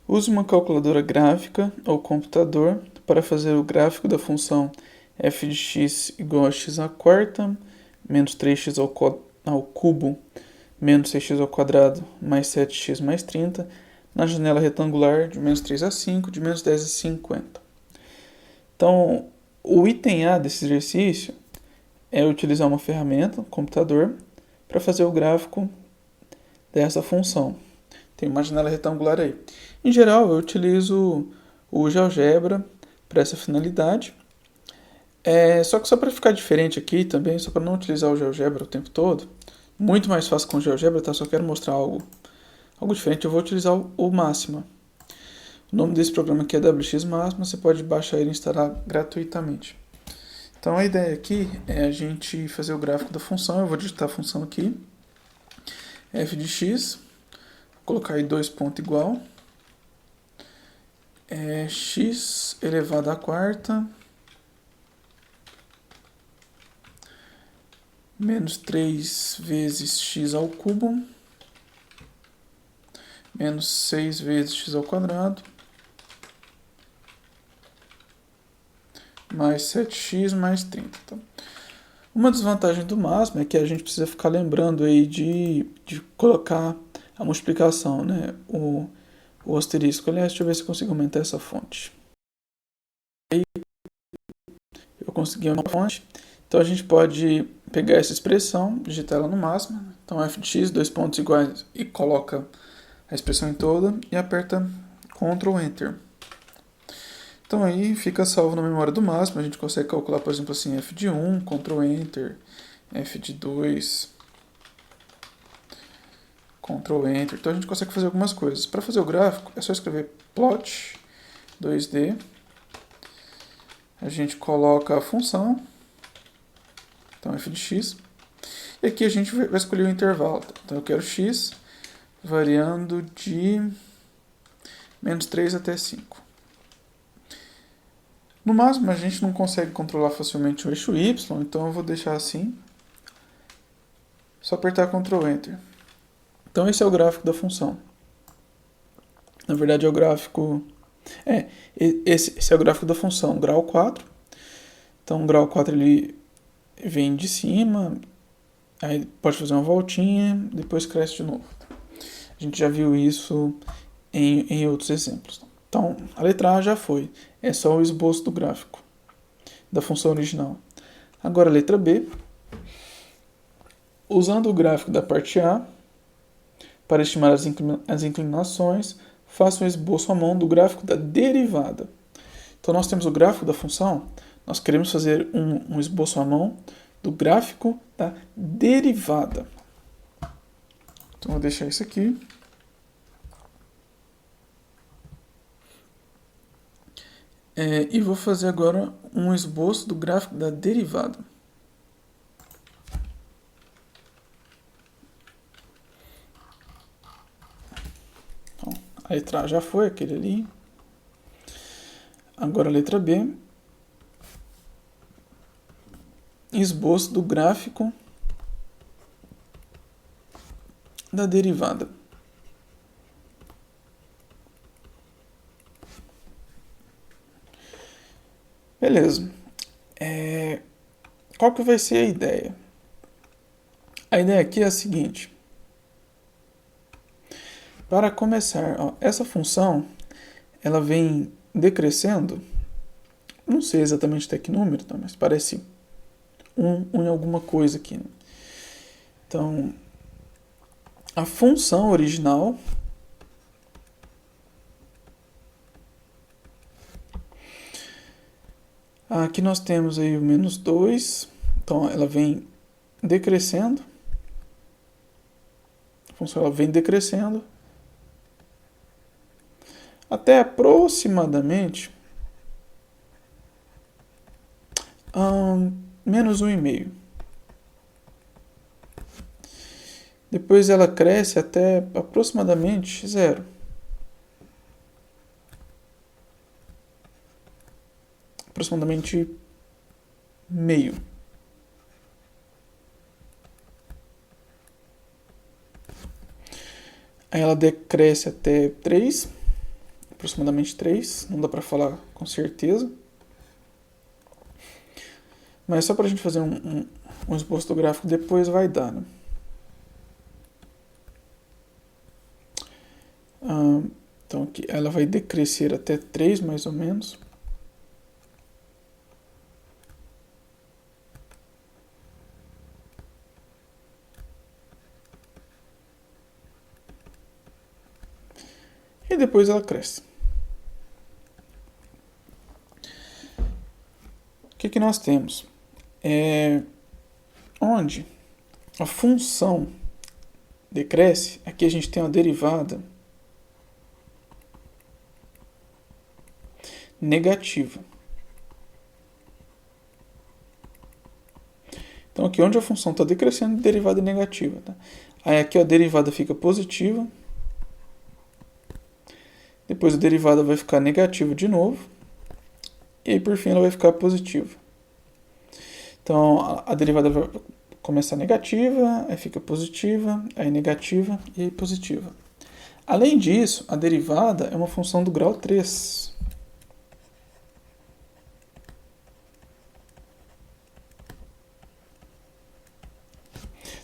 Use uma calculadora gráfica ou computador para fazer o gráfico da função f de x igual a x à quarta, menos 3x ao cubo, menos 6x ao quadrado, mais 7x mais 30, na janela retangular de menos 3 a 5, de menos 10 a 50. Então, o item A desse exercício é utilizar uma ferramenta, um computador, para fazer o gráfico dessa função. Tem uma janela retangular aí. Em geral, eu utilizo o GeoGebra para essa finalidade. Só que só para ficar diferente aqui também, só para não utilizar o GeoGebra o tempo todo, muito mais fácil com o GeoGebra, tá? Só quero mostrar algo diferente, eu vou utilizar o Máxima. O nome desse programa aqui é WX Máxima, você pode baixar ele e instalar gratuitamente. Então a ideia aqui é a gente fazer o gráfico da função, eu vou digitar a função aqui, f de x, vou colocar aí 2 ponto igual, x elevado à quarta, menos 3 vezes x ao cubo, menos 6 vezes x ao quadrado, mais 7x mais 30. Tá? Uma desvantagem do máximo é que a gente precisa ficar lembrando aí de colocar a multiplicação, né? O asterisco. Aliás, deixa eu ver se eu consigo aumentar essa fonte. Aí eu consegui aumentar a fonte. Então a gente pode pegar essa expressão, digitar ela no máximo. Então f de x, 2 pontos iguais, e coloca a expressão em toda e aperta Ctrl Enter. Então aí fica salvo na memória do máximo, a gente consegue calcular, por exemplo, assim, f de 1, Ctrl Enter, f de 2, Ctrl Enter. Então a gente consegue fazer algumas coisas. Para fazer o gráfico, é só escrever plot 2D, a gente coloca a função, então f de x, e aqui a gente vai escolher o intervalo. Então eu quero x variando de menos 3 até 5. No máximo, a gente não consegue controlar facilmente o eixo Y, então eu vou deixar assim. Só apertar Ctrl Enter. Então esse é o gráfico da função. Na verdade é o gráfico... esse é o gráfico da função, grau 4. Então o grau 4 ele vem de cima, aí pode fazer uma voltinha, depois cresce de novo. A gente já viu isso em outros exemplos. Então, a letra A já foi. É só o esboço do gráfico, da função original. Agora a letra B. Usando o gráfico da parte A, para estimar as inclinações, faça um esboço à mão do gráfico da derivada. Então, nós temos o gráfico da função, nós queremos fazer um esboço à mão do gráfico da derivada. Então, vou deixar isso aqui. E vou fazer agora um esboço do gráfico da derivada. Então, a letra A já foi, aquele ali. Agora a letra B. Esboço do gráfico da derivada. Beleza. Qual que vai ser a ideia? A ideia aqui é a seguinte. Para começar, essa função ela vem decrescendo. Não sei exatamente até que número, tá? Mas parece um em alguma coisa aqui. Né? Então, a função original aqui nós temos aí o menos 2, então ela vem decrescendo, a função ela vem decrescendo até aproximadamente menos 1,5. Depois ela cresce até aproximadamente 0. Aproximadamente meio. Aí ela decresce até 3, aproximadamente 3, não dá para falar com certeza. Mas só para a gente fazer um esboço do gráfico depois vai dar, né? Então aqui ela vai decrescer até 3 mais ou menos. E depois ela cresce. O que nós temos? Onde a função decresce, aqui a gente tem uma derivada negativa. Então aqui onde a função está decrescendo, a derivada é negativa. Tá? Aí aqui a derivada fica positiva. Depois a derivada vai ficar negativa de novo. E aí por fim ela vai ficar positiva. Então a derivada vai começar negativa, aí fica positiva, aí negativa e aí positiva. Além disso, a derivada é uma função do grau 3.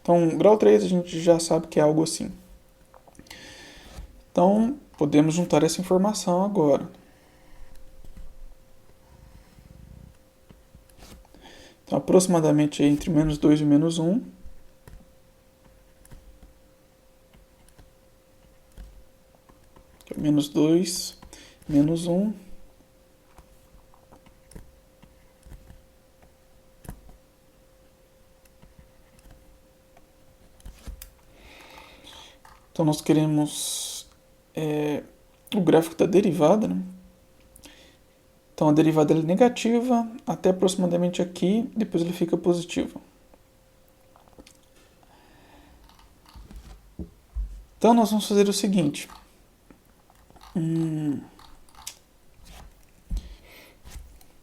Então, grau 3 a gente já sabe que é algo assim. Então, podemos juntar essa informação agora. Então, aproximadamente entre menos 2 e menos 1. Menos 2, menos 1. Então, nós queremos o gráfico da derivada, né? Então, a derivada é negativa até aproximadamente aqui, depois ele fica positivo. Então, nós vamos fazer o seguinte.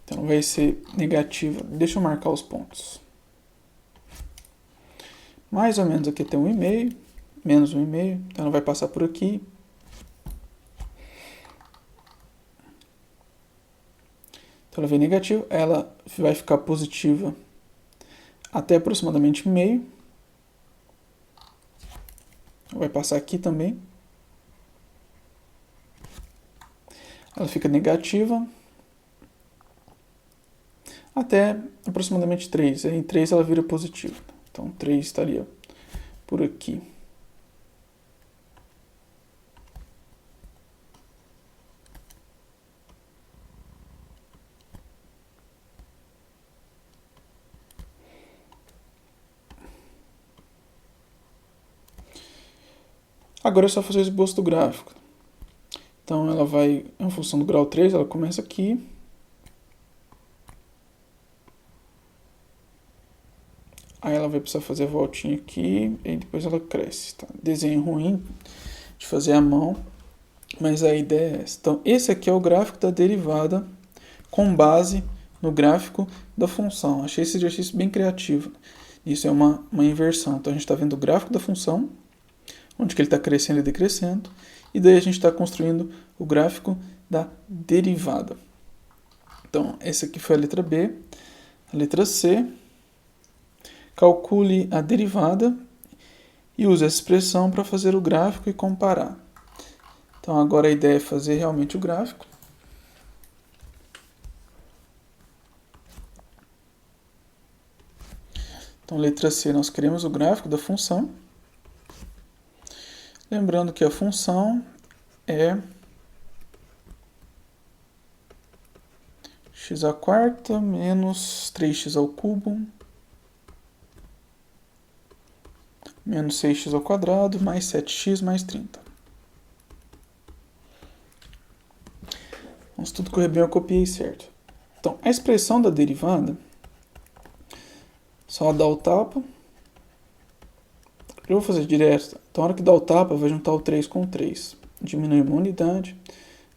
Então, vai ser negativa. Deixa eu marcar os pontos. Mais ou menos aqui tem 1,5, menos 1,5. Então, ela vai passar por aqui. Então, ela vem negativa. Ela vai ficar positiva até aproximadamente meio. Vai passar aqui também. Ela fica negativa até aproximadamente 3. Aí em 3 ela vira positiva. Então 3 estaria por aqui. Agora é só fazer o esboço do gráfico. Então ela vai, em função do grau 3, ela começa aqui. Aí ela vai precisar fazer a voltinha aqui e depois ela cresce. Tá? Desenho ruim de fazer à mão, mas a ideia é essa. Então esse aqui é o gráfico da derivada com base no gráfico da função. Achei esse exercício bem criativo. Isso é uma inversão. Então a gente está vendo o gráfico da função, onde que ele está crescendo e decrescendo, e daí a gente está construindo o gráfico da derivada. Então, essa aqui foi a letra B. A letra C, calcule a derivada e use essa expressão para fazer o gráfico e comparar. Então, agora a ideia é fazer realmente o gráfico. Então, letra C, nós queremos o gráfico da função. Lembrando que a função é x² menos 3x² menos 6x² mais 7x mais 30. Então, se tudo correr bem, eu copiei certo. Então, a expressão da derivada, só dá o tapa. Eu vou fazer direto. Então, na hora que dá o tapa, vai juntar o 3 com o 3. Diminui uma unidade.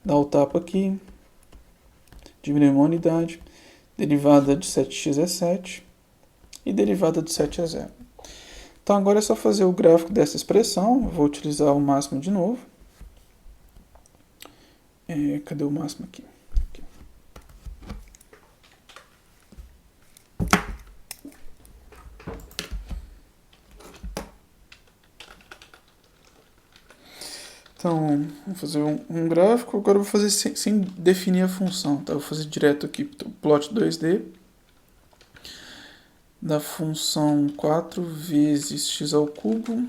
Dá o tapa aqui. Diminui uma unidade. Derivada de 7x é 7. E derivada de 7 é 0. Então agora é só fazer o gráfico dessa expressão. Eu vou utilizar o máximo de novo. Cadê o máximo aqui? Aqui. Então, vou fazer um gráfico. Agora eu vou fazer sem definir a função. Tá? Eu vou fazer direto aqui o plot 2D da função 4 vezes x ao cubo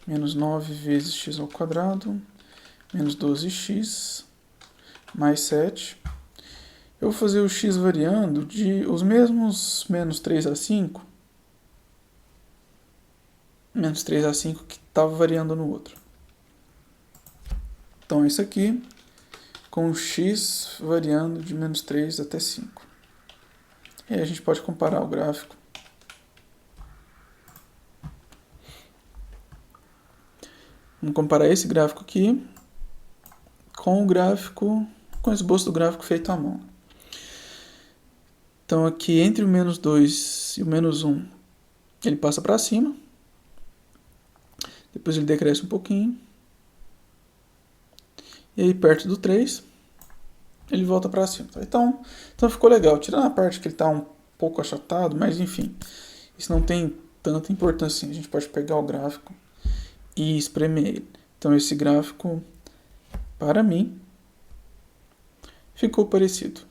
menos 9 vezes x ao quadrado menos 12x mais 7. Eu vou fazer o x variando de os mesmos menos 3 a 5. Menos 3 a 5 que estava variando no outro. Então, isso aqui com o x variando de menos 3 até 5. E aí a gente pode comparar o gráfico. Vamos comparar esse gráfico aqui com o gráfico, com o esboço do gráfico feito à mão. Então aqui entre o menos 2 e o menos 1, ele passa para cima. Depois ele decresce um pouquinho. E aí perto do 3, ele volta para cima. Então ficou legal. Tirando a parte que ele está um pouco achatado, mas enfim, isso não tem tanta importância assim. A gente pode pegar o gráfico e espremer ele. Então esse gráfico, para mim, ficou parecido.